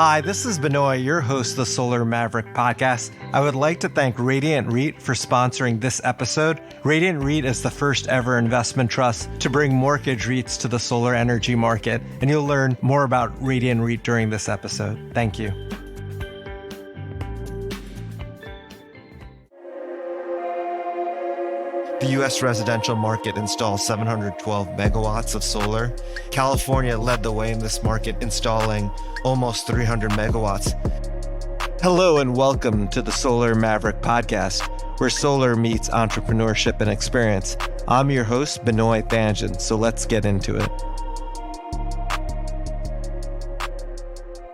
Hi, this is Benoy, your host of the Solar Maverick podcast. I would like to thank Radiant REIT for sponsoring this episode. Radiant REIT is the first ever investment trust to bring mortgage REITs to the solar energy market, and you'll learn more about Radiant REIT during this episode. Thank you. The U.S. residential market installs 712 megawatts of solar. California led the way in this market, installing almost 300 megawatts. Hello and welcome to the Solar Maverick podcast, where solar meets entrepreneurship and experience. I'm your host, Benoy Thanjan, so let's get into it.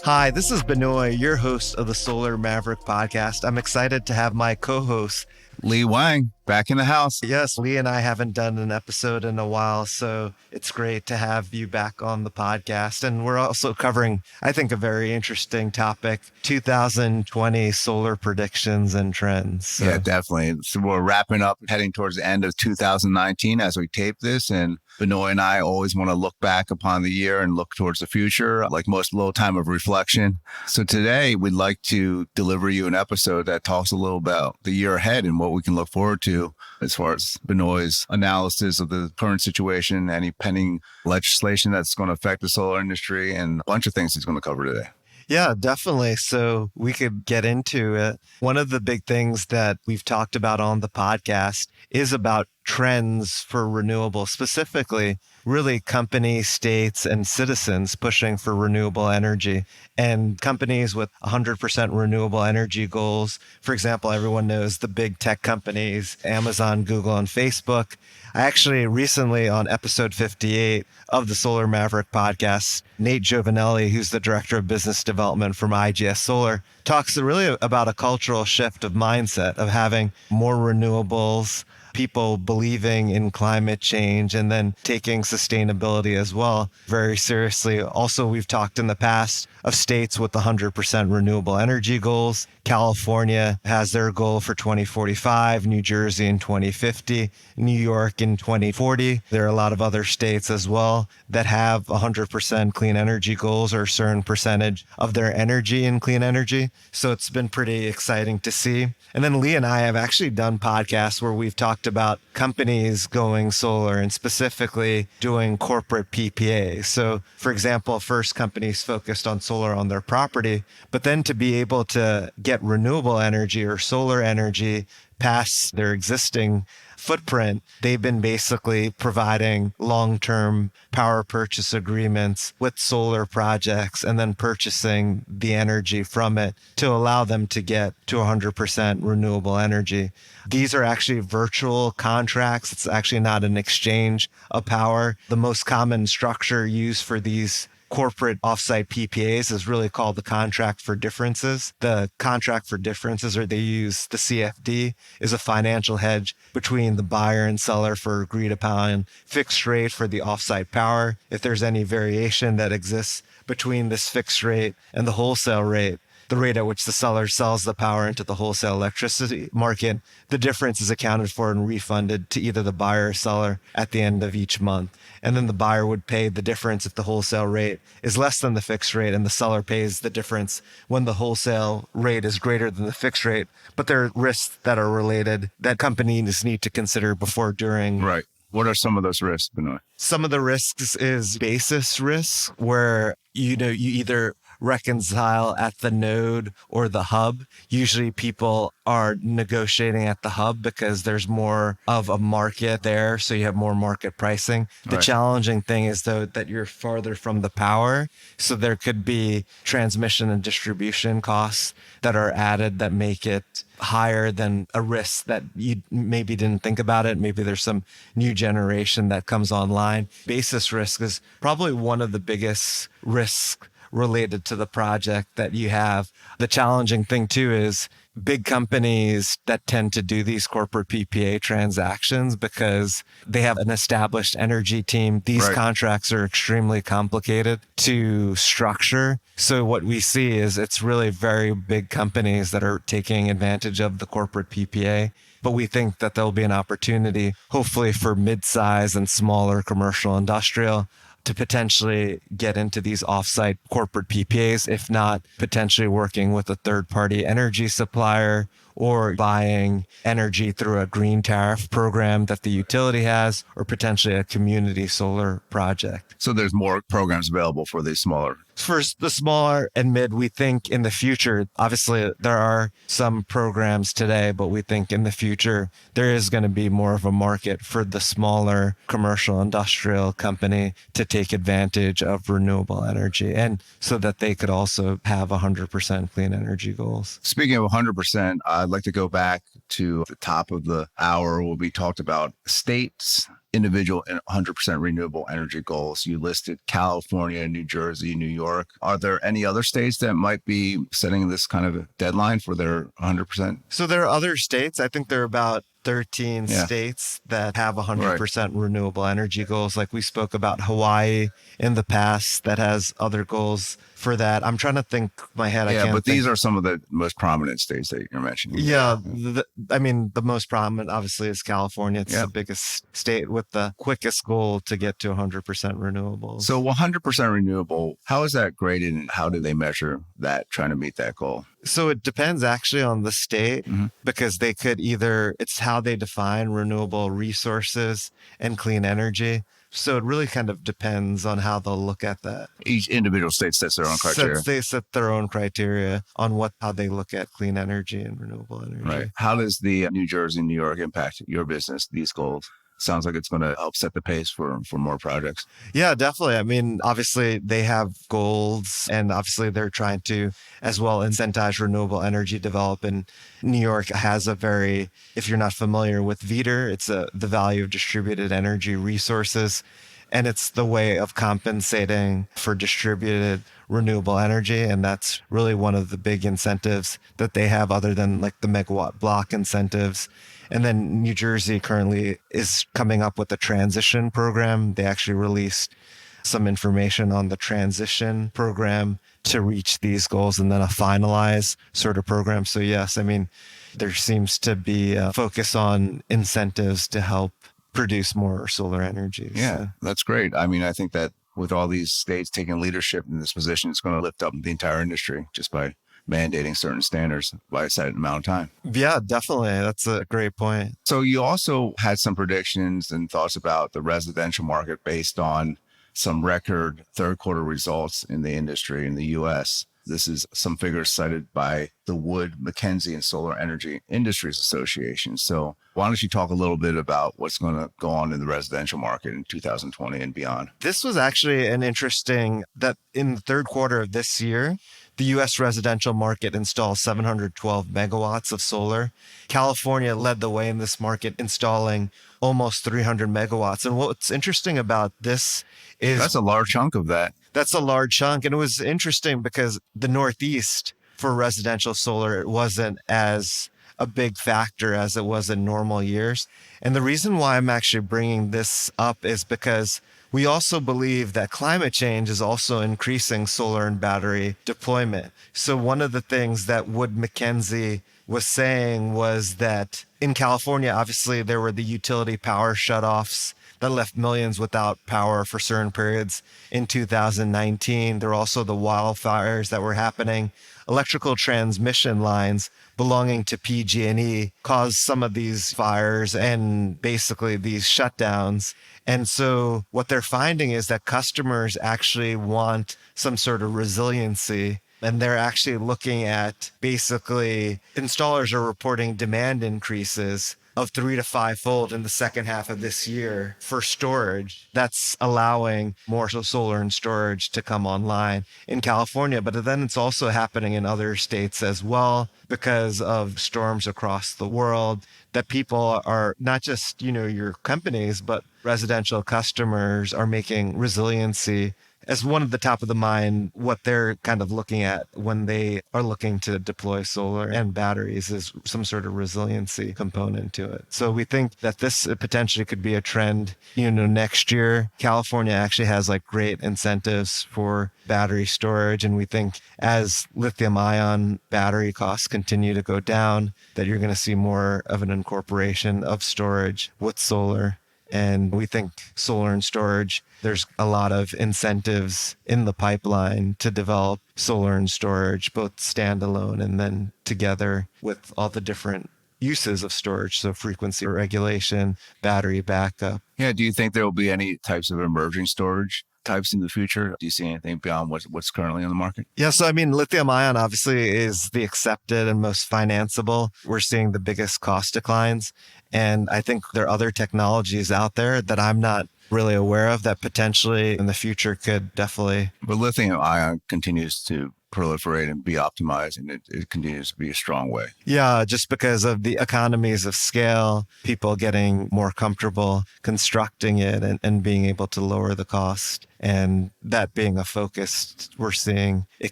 Hi, this is Benoy, your host of the Solar Maverick podcast. I'm excited to have my co-host, Li Wang, back in the house. Yes, Li and I haven't done an episode in a while, so it's great to have you back on the podcast. And we're also covering, I think, a very interesting topic, 2020 solar predictions and trends. So. Yeah, definitely. So we're wrapping up, heading towards the end of 2019 as we tape this. And Benoy and I always want to look back upon the year and look towards the future, like most, a little time of reflection. So today we'd like to deliver you an episode that talks a little about the year ahead and what we can look forward to as far as Benoy's analysis of the current situation, any pending legislation that's going to affect the solar industry, and a bunch of things he's going to cover today. Yeah, definitely. So we could get into it. One of the big things that we've talked about on the podcast is about trends for renewable, specifically really companies, states, and citizens pushing for renewable energy. And companies with 100% renewable energy goals, for example, everyone knows the big tech companies, Amazon, Google, and Facebook. I actually recently on episode 58 of the Solar Maverick podcast, Nate Giovanelli, who's the director of business development from IGS Solar, talks really about a cultural shift of mindset of having more renewables, people believing in climate change, and then taking sustainability as well very seriously. Also, we've talked in the past of states with 100% renewable energy goals. California has their goal for 2045, New Jersey in 2050, New York in 2040. There are a lot of other states as well that have 100% clean energy goals or a certain percentage of their energy in clean energy. So it's been pretty exciting to see. And then Li and I have actually done podcasts where we've talked about companies going solar and specifically doing corporate PPA. So for example, first companies focused on solar on their property, but then to be able to get renewable energy or solar energy past their existing footprint, they've been basically providing long-term power purchase agreements with solar projects and then purchasing the energy from it to allow them to get to 100% renewable energy. These are actually virtual contracts. It's actually not an exchange of power. The most common structure used for these corporate offsite PPAs is really called the contract for differences. The contract for differences, or they use the CFD, is a financial hedge between the buyer and seller for agreed upon fixed rate for the offsite power. If there's any variation that exists between this fixed rate and the wholesale rate, the rate at which the seller sells the power into the wholesale electricity market, the difference is accounted for and refunded to either the buyer or seller at the end of each month. And then the buyer would pay the difference if the wholesale rate is less than the fixed rate, and the seller pays the difference when the wholesale rate is greater than the fixed rate. But there are risks that are related that companies need to consider before, during. Right. What are some of those risks, Benoy? Some of the risks is basis risk, where you either reconcile at the node or the hub. Usually people are negotiating at the hub because there's more of a market there, so you have more market pricing. The challenging thing is, though, that you're farther from the power, so there could be transmission and distribution costs that are added that make it higher than a risk that you maybe didn't think about it. Maybe there's some new generation that comes online. Basis risk is probably one of the biggest risks related to the project that you have. The challenging thing too is big companies that tend to do these corporate PPA transactions, because they have an established energy team. These contracts are extremely complicated to structure. So what we see is it's really very big companies that are taking advantage of the corporate PPA. But we think that there'll be an opportunity, hopefully for mid-size and smaller commercial industrial, to potentially get into these offsite corporate PPAs, if not potentially working with a third-party energy supplier or buying energy through a green tariff program that the utility has, or potentially a community solar project. So there's more programs available for these smaller. For the smaller and mid, we think in the future, obviously there are some programs today, but we think in the future there is going to be more of a market for the smaller commercial industrial company to take advantage of renewable energy, and so that they could also have 100% clean energy goals. Speaking of 100%, I'd like to go back to the top of the hour where we talked about states, individual and 100% renewable energy goals. You listed California, New Jersey, New York. Are there any other states that might be setting this kind of a deadline for their 100%? So there are other states. I think there are about 13 states that have 100% renewable energy goals. Like we spoke about Hawaii in the past that has other goals for that. I'm trying to think my head. These are some of the most prominent states that you're mentioning. Yeah. The most prominent obviously is California. It's the biggest state with the quickest goal to get to 100% renewables. So 100% renewable, how is that graded and how do they measure that, trying to meet that goal? So it depends actually on the state, because they could it's how they define renewable resources and clean energy. So it really kind of depends on how they'll look at that. Each individual state sets their own criteria. They set their own criteria on how they look at clean energy and renewable energy. Right. How does the New Jersey, New York impact your business, these goals? Sounds like it's going to help set the pace for more projects. Yeah, definitely. I mean, obviously they have goals, and obviously they're trying to as well incentivize renewable energy development. New York has if you're not familiar with VEDR, it's the value of distributed energy resources. And it's the way of compensating for distributed renewable energy. And that's really one of the big incentives that they have, other than like the megawatt block incentives. And then New Jersey currently is coming up with a transition program. They actually released some information on the transition program to reach these goals, and then a finalized sort of program. So yes, I mean, there seems to be a focus on incentives to help produce more solar energy. Yeah, that's great. I mean, I think that with all these states taking leadership in this position, it's going to lift up the entire industry just by mandating certain standards by a certain amount of time. Yeah, definitely. That's a great point. So you also had some predictions and thoughts about the residential market based on some record third quarter results in the industry in the U.S. This is some figures cited by the Wood Mackenzie and Solar Energy Industries Association. So why don't you talk a little bit about what's going to go on in the residential market in 2020 and beyond? This was actually an interesting that in the third quarter of this year, the U.S. residential market installed 712 megawatts of solar. California led the way in this market, installing almost 300 megawatts. And what's interesting about this is that's a large chunk of that. That's a large chunk. And it was interesting because the Northeast for residential solar, it wasn't as a big factor as it was in normal years. And the reason why I'm actually bringing this up is because we also believe that climate change is also increasing solar and battery deployment. So one of the things that Wood Mackenzie was saying was that in California, obviously there were the utility power shutoffs that left millions without power for certain periods in 2019. There were also the wildfires that were happening. Electrical transmission lines belonging to PG&E caused some of these fires and basically these shutdowns. And so what they're finding is that customers actually want some sort of resiliency. And they're actually looking at basically installers are reporting demand increases of 3 to 5-fold in the second half of this year for storage. That's allowing more solar and storage to come online in California. But then it's also happening in other states as well because of storms across the world, that people are not just, your companies, but residential customers are making resiliency as one of the top of the mind. What they're kind of looking at when they are looking to deploy solar and batteries is some sort of resiliency component to it. So we think that this potentially could be a trend. Next year, California actually has great incentives for battery storage. And we think as lithium ion battery costs continue to go down, that you're going to see more of an incorporation of storage with solar And we think solar and storage, there's a lot of incentives in the pipeline to develop solar and storage, both standalone and then together with all the different uses of storage. So frequency regulation, battery backup. Yeah. Do you think there will be any types of emerging storage types in the future? Do you see anything beyond what's currently on the market? Yeah, so I mean, lithium ion obviously is the accepted and most financeable. We're seeing the biggest cost declines. And I think there are other technologies out there that I'm not really aware of that potentially in the future could definitely. But lithium ion continues to proliferate and be optimized, and it continues to be a strong way. Yeah, just because of the economies of scale, people getting more comfortable constructing it and being able to lower the cost. And that being a focus, we're seeing it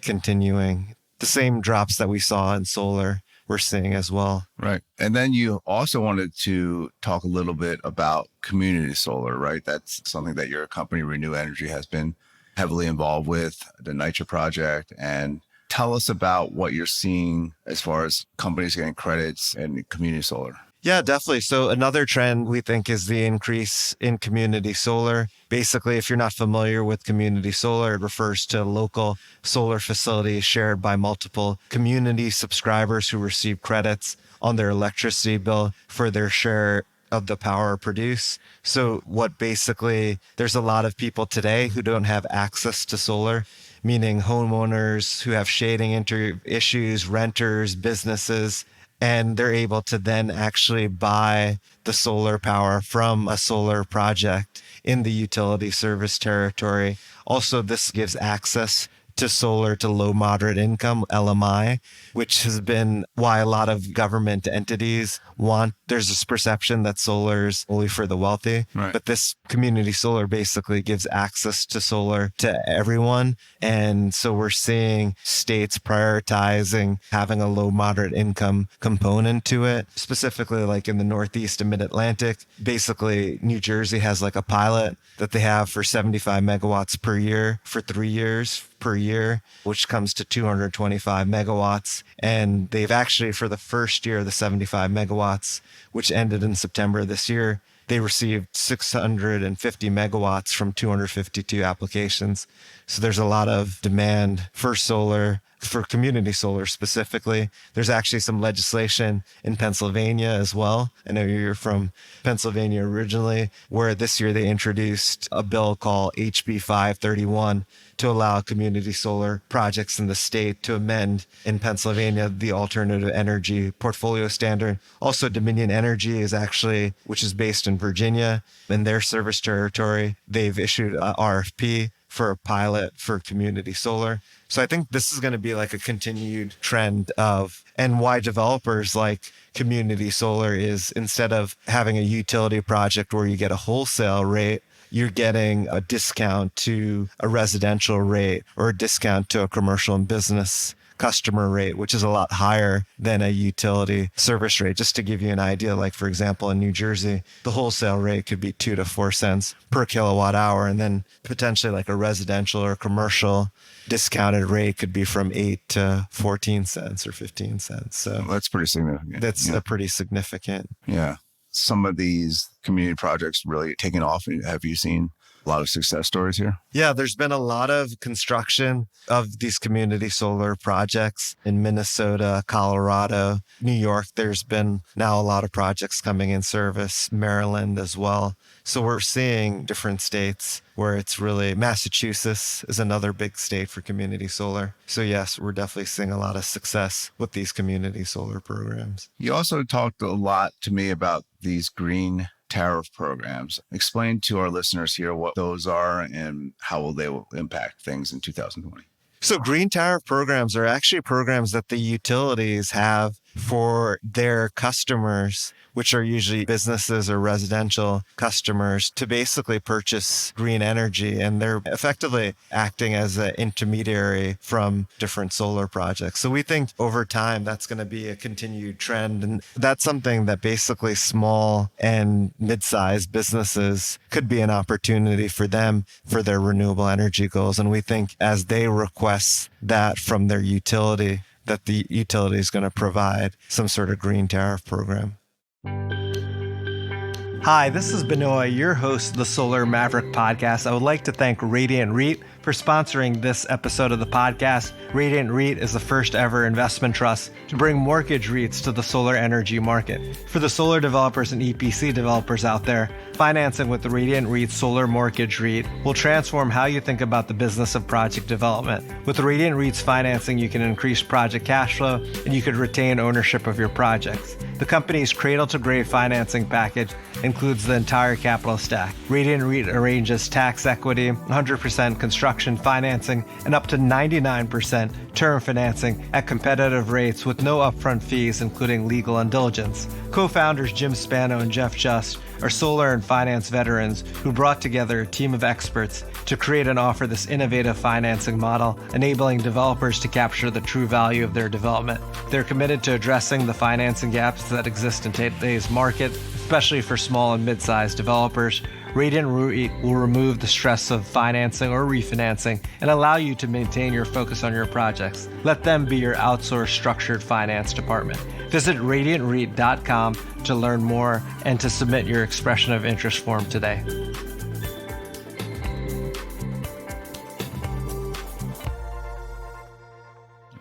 continuing. The same drops that we saw in solar, we're seeing as well. Right. And then you also wanted to talk a little bit about community solar, right? That's something that your company, Reneu Energy, has been heavily involved with, the Nitro project. And tell us about what you're seeing as far as companies getting credits and community solar. Yeah, definitely. So another trend we think is the increase in community solar. Basically, if you're not familiar with community solar, it refers to local solar facilities shared by multiple community subscribers who receive credits on their electricity bill for their share of the power produced. So what basically, there's a lot of people today who don't have access to solar, meaning homeowners who have shading issues, renters, businesses, and they're able to then actually buy the solar power from a solar project in the utility service territory. Also, this gives access to solar to low moderate income, LMI, which has been why a lot of government entities there's this perception that solar is only for the wealthy, right. But this community solar basically gives access to solar to everyone. And so we're seeing states prioritizing having a low moderate income component to it, specifically like in the Northeast and Mid-Atlantic. Basically, New Jersey has like a pilot that they have for 75 megawatts per year for 3 years per year, which comes to 225 megawatts. And they've actually, for the first year, the 75 megawatts, which ended in September this year, they received 650 megawatts from 252 applications. So there's a lot of demand for solar, for community solar specifically. There's actually some legislation in Pennsylvania as well. I know you're from Pennsylvania originally, where this year they introduced a bill called HB 531 to allow community solar projects in the state to amend in Pennsylvania the alternative energy portfolio standard. Also, Dominion Energy is actually, which is based in Virginia, in their service territory, they've issued a RFP for a pilot for community solar. So I think this is going to be like a continued trend of, and why developers like community solar is, instead of having a utility project where you get a wholesale rate, you're getting a discount to a residential rate or a discount to a commercial and business customer rate, which is a lot higher than a utility service rate. Just to give you an idea, like for example, in New Jersey, the wholesale rate could be 2 to 4 cents per kilowatt hour. And then potentially like a residential or commercial discounted rate could be from 8 to 14 cents or 15 cents. So that's pretty significant. That's a pretty significant. Yeah. Some of these community projects really taking off. Have you seen a lot of success stories here? Yeah, there's been a lot of construction of these community solar projects in Minnesota, Colorado, New York. There's been now a lot of projects coming in service, Maryland as well. So we're seeing different states where it's really, Massachusetts is another big state for community solar. So yes, we're definitely seeing a lot of success with these community solar programs. You also talked a lot to me about these green tariff programs. Explain to our listeners here what those are and how they will impact things in 2020. So green tariff programs are actually programs that the utilities have for their customers, which are usually businesses or residential customers, to basically purchase green energy. And they're effectively acting as an intermediary from different solar projects. So we think over time, that's going to be a continued trend. And that's something that basically small and mid-sized businesses could be an opportunity for them for their renewable energy goals. And we think as they request that from their utility, that the utility is going to provide some sort of green tariff program. Hi, this is Benoy, your host of the Solar Maverick podcast. I would like to thank Radiant REIT for sponsoring this episode of the podcast. Radiant REIT is the first ever investment trust to bring mortgage REITs to the solar energy market. For the solar developers and EPC developers out there, financing with the Radiant REIT Solar Mortgage REIT will transform how you think about the business of project development. With the Radiant REIT's financing, you can increase project cash flow and you could retain ownership of your projects. The company's cradle-to-grave financing package includes the entire capital stack. Radiant REIT arranges tax equity, 100% construction financing, and up to 99% term financing at competitive rates with no upfront fees, including legal and diligence. Co-founders Jim Spano and Jeff Just are solar and finance veterans who brought together a team of experts to create and offer this innovative financing model, enabling developers to capture the true value of their development. They're committed to addressing the financing gaps that exist in today's market, especially for small and mid-sized developers. Radiant REIT will remove the stress of financing or refinancing and allow you to maintain your focus on your projects. Let them be your outsourced structured finance department. Visit radiantreit.com to learn more and to submit your expression of interest form today.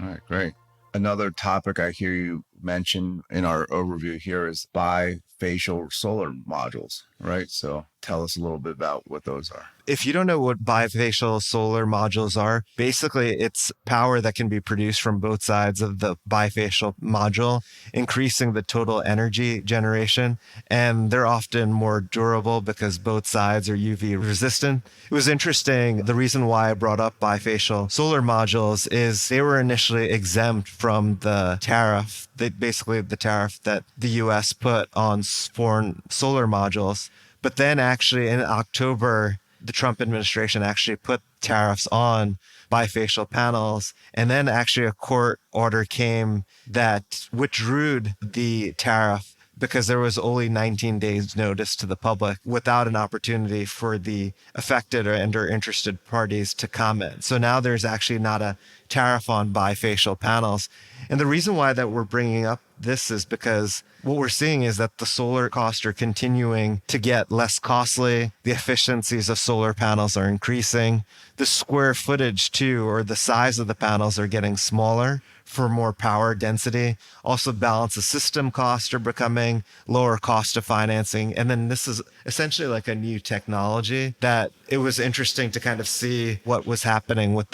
All right, great. Another topic I hear you mention in our overview here is bifacial solar modules, right? So tell us a little bit about what those are. If you don't know what bifacial solar modules are, basically it's power that can be produced from both sides of the bifacial module, increasing the total energy generation. And they're often more durable because both sides are UV resistant. It was interesting. The reason why I brought up bifacial solar modules is they were initially exempt from the tariff, basically the tariff that the US put on foreign solar modules. But then actually in October, the Trump administration actually put tariffs on bifacial panels. And then actually a court order came that withdrew the tariff because there was only 19 days notice to the public without an opportunity for the affected or interested parties to comment. So now there's actually not a tariff on bifacial panels. And the reason why that we're bringing up this is because what we're seeing is that the solar costs are continuing to get less costly. The efficiencies of solar panels are increasing. The square footage too, or the size of the panels are getting smaller for more power density. Also balance of system costs are becoming lower cost of financing. And then this is essentially like a new technology that it was interesting to kind of see what was happening with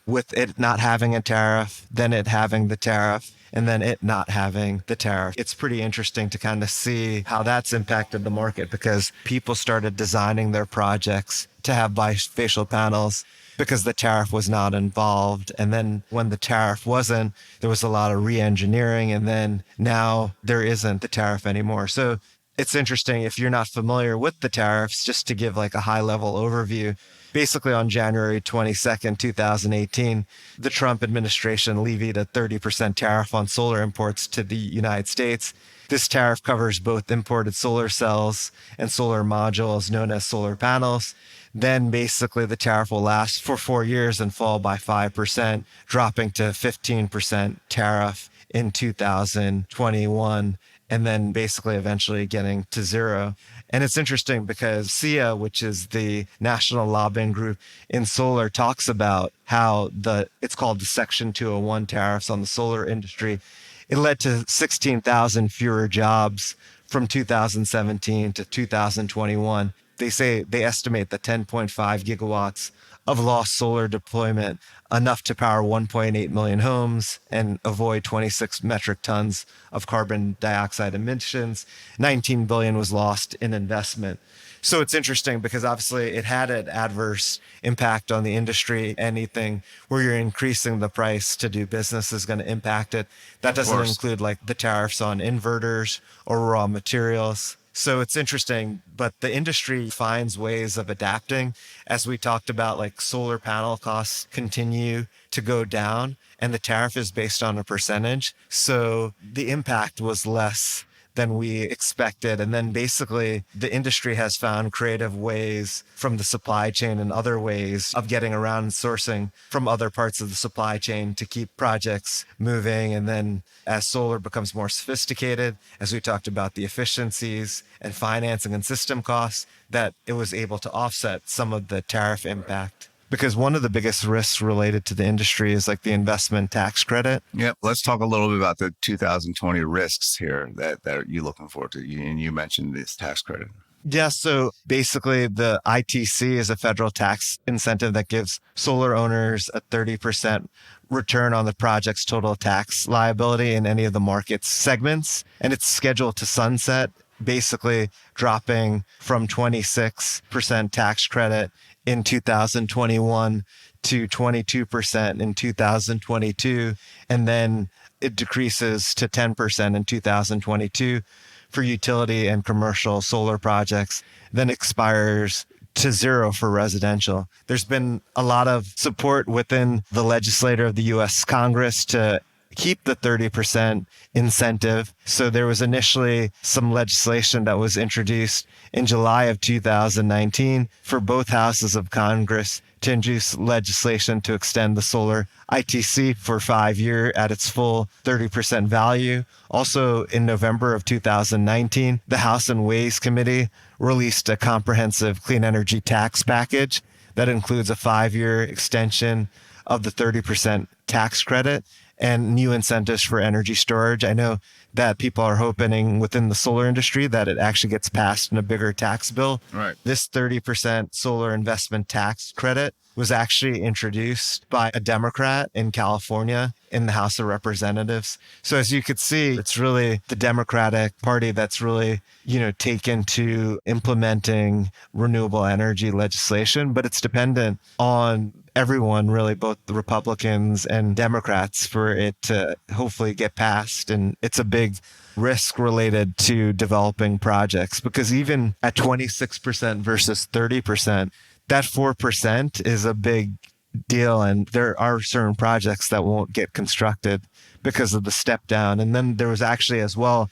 with it not having a tariff, then it having the tariff, and then it not having the tariff. It's pretty interesting to kind of see how that's impacted the market because people started designing their projects to have bifacial panels because the tariff was not involved. And then when the tariff wasn't, there was a lot of re-engineering. And then now there isn't the tariff anymore. So it's interesting if you're not familiar with the tariffs, just to give like a high level overview. Basically on January 22nd, 2018, the Trump administration levied a 30% tariff on solar imports to the United States. This tariff covers both imported solar cells and solar modules known as solar panels. Then basically the tariff will last for 4 years and fall by 5%, dropping to 15% tariff in 2021. And then basically eventually getting to zero. And it's interesting because SEIA, which is the national lobbying group in solar, talks about how it's called the Section 201 tariffs on the solar industry. It led to 16,000 fewer jobs from 2017 to 2021. They estimate that 10.5 gigawatts of lost solar deployment, enough to power 1.8 million homes and avoid 26 metric tons of carbon dioxide emissions. 19 billion was lost in investment. So it's interesting because obviously it had an adverse impact on the industry. Anything where you're increasing the price to do business is going to impact it. That doesn't include like the tariffs on inverters or raw materials. So it's interesting, but the industry finds ways of adapting. As we talked about, like solar panel costs continue to go down and the tariff is based on a percentage. So the impact was less than we expected. And then basically the industry has found creative ways from the supply chain and other ways of getting around sourcing from other parts of the supply chain to keep projects moving. And then as solar becomes more sophisticated, as we talked about the efficiencies and financing and system costs, that it was able to offset some of the tariff impact. Because one of the biggest risks related to the industry is like the investment tax credit. Yep. Let's talk a little bit about the 2020 risks here that you're looking forward to. And you mentioned this tax credit. Yeah, so basically the ITC is a federal tax incentive that gives solar owners a 30% return on the project's total tax liability in any of the market segments. And it's scheduled to sunset, basically dropping from 26% tax credit in 2021 to 22% in 2022. And then it decreases to 10% in 2022 for utility and commercial solar projects, then expires to zero for residential. There's been a lot of support within the legislature of the US Congress to keep the 30% incentive. So there was initially some legislation that was introduced in July of 2019 for both houses of Congress to introduce legislation to extend the solar ITC for 5 years at its full 30% value. Also in November of 2019, the House and Ways Committee released a comprehensive clean energy tax package that includes a 5-year extension of the 30% tax credit and new incentives for energy storage. I know that people are hoping within the solar industry that it actually gets passed in a bigger tax bill. Right. This 30% solar investment tax credit was actually introduced by a Democrat in California in the House of Representatives. So as you could see, it's really the Democratic Party that's really, taken to implementing renewable energy legislation, but it's dependent on everyone, really, both the Republicans and Democrats, for it to hopefully get passed. And it's a big risk related to developing projects, because even at 26% versus 30%, that 4% is a big deal. And there are certain projects that won't get constructed because of the step down. And then there was actually as well,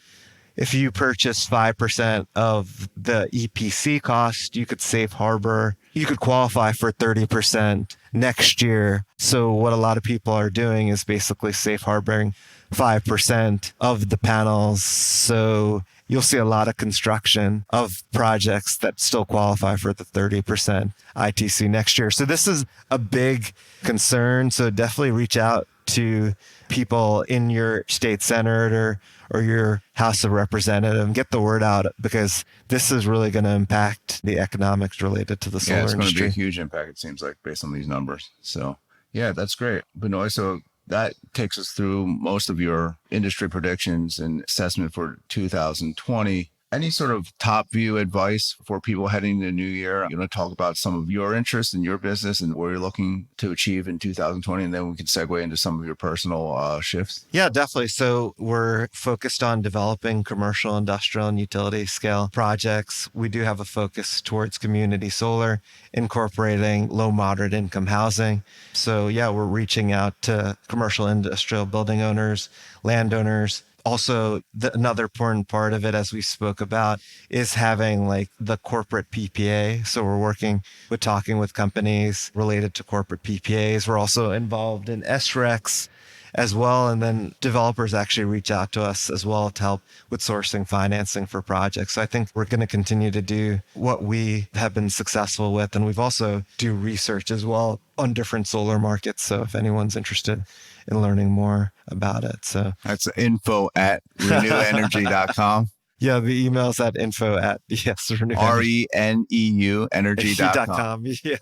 if you purchase 5% of the EPC cost, you could safe harbor, you could qualify for 30% next year. So what a lot of people are doing is basically safe harboring 5% of the panels. So you'll see a lot of construction of projects that still qualify for the 30% ITC next year. So this is a big concern. So definitely reach out to people in your state senate or your House of Representative and get the word out, because this is really going to impact the economics related to the solar industry. Yeah, it's going to be a huge impact, it seems like, based on these numbers. So yeah, that's great. Benoy, so that takes us through most of your industry predictions and assessment for 2020. Any sort of top view advice for people heading into the new year? You want to talk about some of your interests in your business and where you're looking to achieve in 2020, and then we can segue into some of your personal shifts. Yeah, definitely. So we're focused on developing commercial, industrial, and utility scale projects. We do have a focus towards community solar, incorporating low, moderate income housing. So yeah, we're reaching out to commercial, industrial building owners, landowners. Also, another important part of it, as we spoke about, is having like the corporate PPA. So we're talking with companies related to corporate PPAs. We're also involved in SRECs as well. And then developers actually reach out to us as well to help with sourcing financing for projects. So I think we're going to continue to do what we have been successful with. And we've also do research as well on different solar markets. So if anyone's interested in learning more about it. So that's info@reneuenergy.com. Yeah, the email's at RENEU energy.com. Yeah.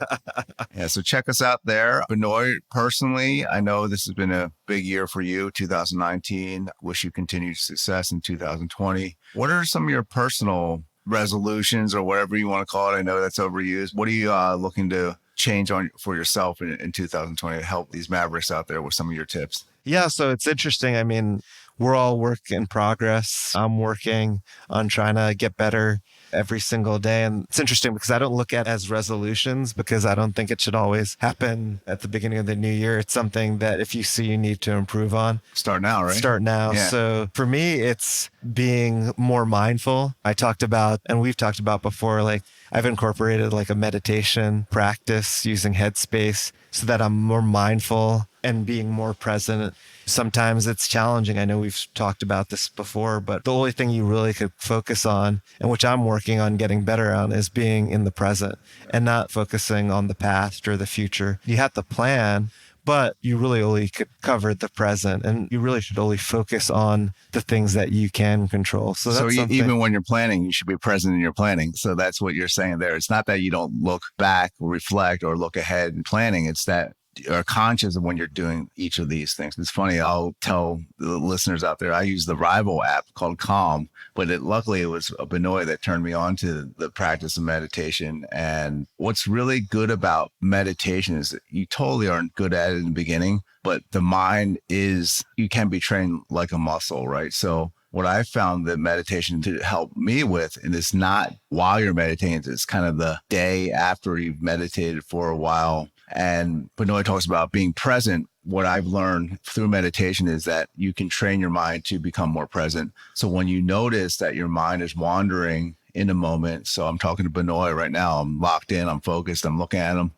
Yeah, so check us out there. Benoy, personally, I know this has been a big year for you, 2019. Wish you continued success in 2020. What are some of your personal resolutions, or whatever you want to call it? I know that's overused. What are you looking to change for yourself in 2020 to help these Mavericks out there with some of your tips? Yeah, so it's interesting. I mean, we're all work in progress. I'm working on trying to get better every single day. And it's interesting because I don't look at it as resolutions because I don't think it should always happen at the beginning of the new year. It's something that if you see you need to improve on, Start now, right? start now. Yeah. So for me, it's being more mindful. I talked about, and we've talked about before, like I've incorporated like a meditation practice using Headspace so that I'm more mindful and being more present. Sometimes it's challenging. I know we've talked about this before, but the only thing you really could focus on, and which I'm working on getting better on, is being in the present and not focusing on the past or the future. You have to plan, but you really only could cover the present, and you really should only focus on the things that you can control. So that's something. Even when you're planning, you should be present in your planning. So that's what you're saying there. It's not that you don't look back or reflect or look ahead in planning. It's that are conscious of when you're doing each of these things. It's funny, I'll tell the listeners out there, I use the rival app called Calm, but luckily it was a Benoy that turned me on to the practice of meditation. And what's really good about meditation is that you totally aren't good at it in the beginning, but the mind you can be trained like a muscle, right? So what I found that meditation to help me with, and it's not while you're meditating, it's kind of the day after you've meditated for a while. And Benoy talks about being present. What I've learned through meditation is that you can train your mind to become more present. So when you notice that your mind is wandering in a moment, so I'm talking to Benoy right now, I'm locked in, I'm focused, I'm looking at him.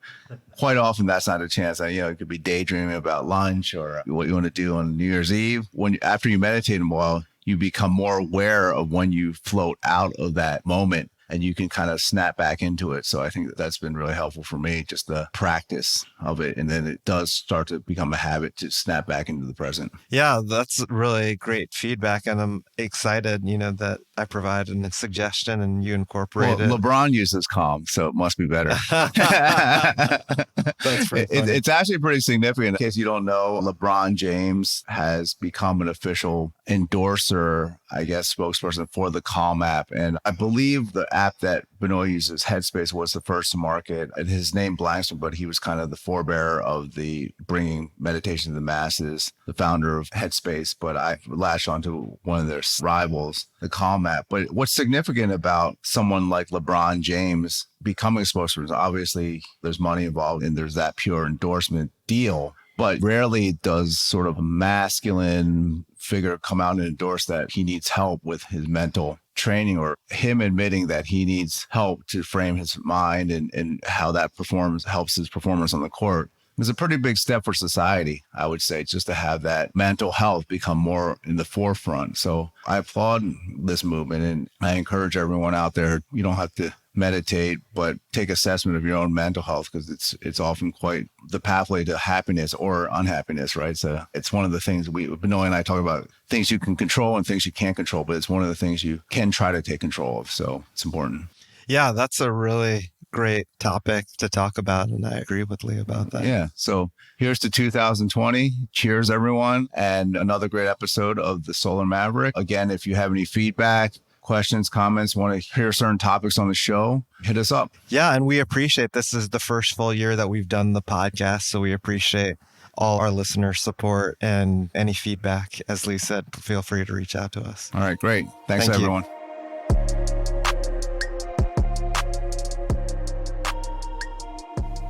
Quite often that's not a chance. It could be daydreaming about lunch or what you want to do on New Year's Eve. After you meditate a while, you become more aware of when you float out of that moment, and you can kind of snap back into it. So I think that's been really helpful for me, just the practice of it. And then it does start to become a habit to snap back into the present. Yeah, that's really great feedback. And I'm excited, that I provided a suggestion and you incorporate it. LeBron uses Calm, so it must be better. That's pretty funny. It's actually pretty significant. In case you don't know, LeBron James has become an official endorser, I guess, spokesperson for the Calm app. And I believe the app that Benoy uses, Headspace, was the first to market. And his name blanks me, but he was kind of the forebearer of the bringing meditation to the masses, the founder of Headspace. But I latched onto one of their rivals, the Calm app. But what's significant about someone like LeBron James becoming a spokesperson, obviously there's money involved and there's that pure endorsement deal. But rarely does sort of a masculine figure come out and endorse that he needs help with his mental training, or him admitting that he needs help to frame his mind and how that helps his performance on the court. It's a pretty big step for society, I would say, just to have that mental health become more in the forefront. So I applaud this movement, and I encourage everyone out there, you don't have to meditate, but take assessment of your own mental health, because it's often quite the pathway to happiness or unhappiness, right? So it's one of the things Benoy and I talk about, things you can control and things you can't control, but it's one of the things you can try to take control of. So it's important. Yeah, that's a really great topic to talk about. And I agree with Li about that. Yeah. So here's to 2020. Cheers, everyone. And another great episode of the Solar Maverick. Again, if you have any feedback, questions, comments, want to hear certain topics on the show, hit us up. Yeah. And we appreciate, this is the first full year that we've done the podcast. So we appreciate all our listener support, and any feedback. As Li said, feel free to reach out to us. All right. Great. Thanks, everyone.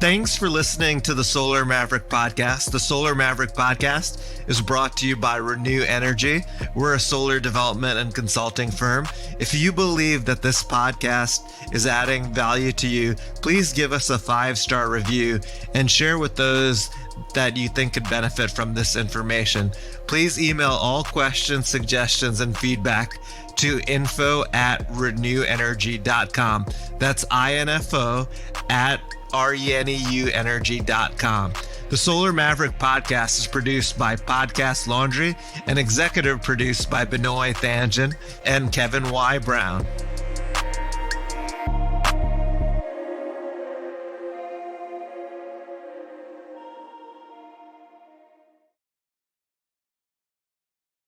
Thanks for listening to the Solar Maverick podcast. The Solar Maverick podcast is brought to you by Reneu Energy. We're a solar development and consulting firm. If you believe that this podcast is adding value to you, please give us a 5-star review and share with those that you think could benefit from this information. Please email all questions, suggestions, and feedback to info@reneuenergy.com. That's info@reneuenergy.com. The Solar Maverick podcast is produced by Podcast Laundry and executive produced by Benoy Thanjan and Kevin Y. Brown.